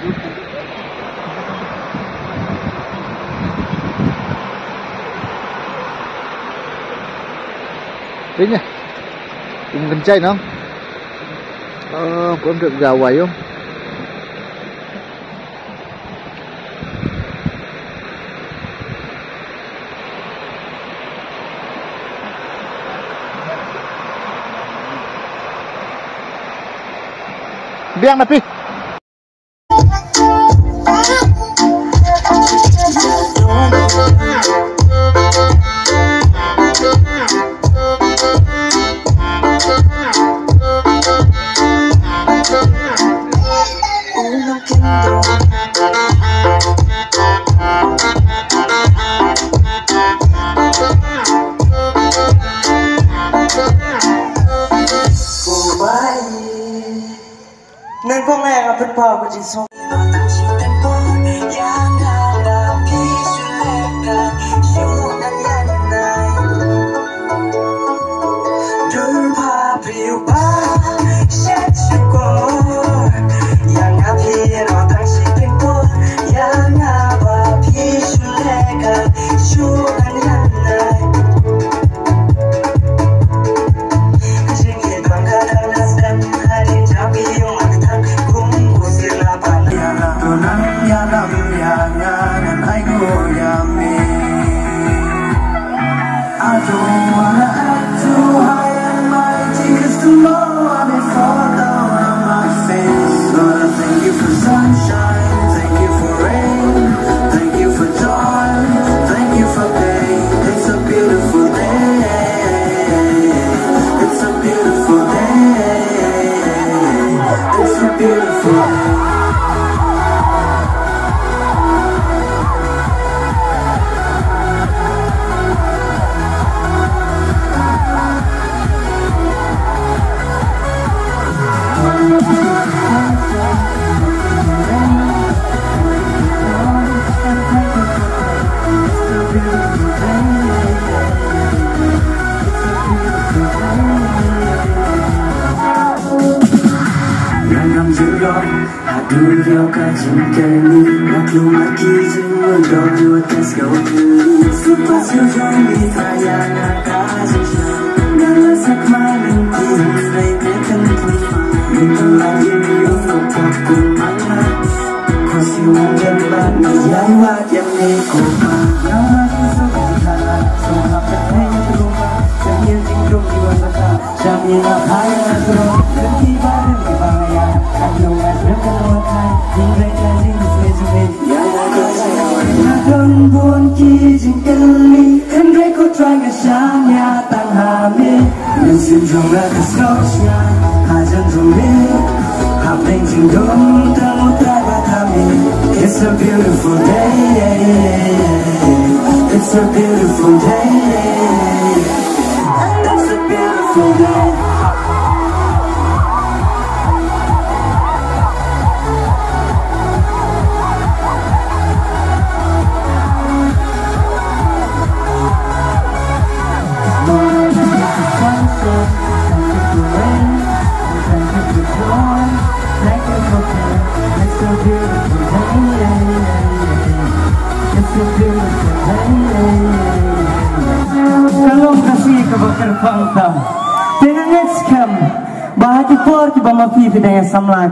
Đấy nhỉ, cùng gần chay nó có được gạo quẩy không? Biang tapi nên có nghe là phân phò của chị số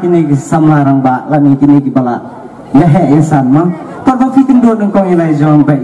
kini samlarang ba lani kini kibala lehe yasan ma parba fitin do ng kong ilay jong bay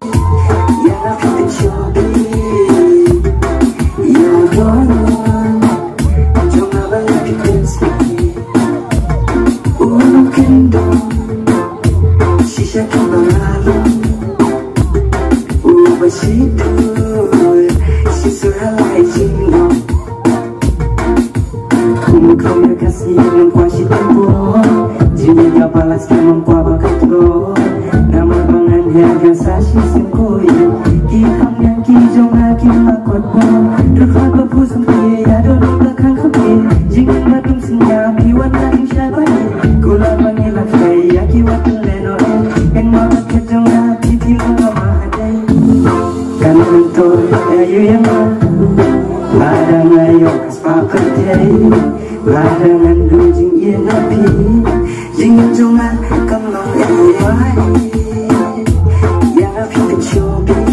Dengan gunjing ia nabi, jangan cuma กำลังยังไว้อย่าเพียงโชว์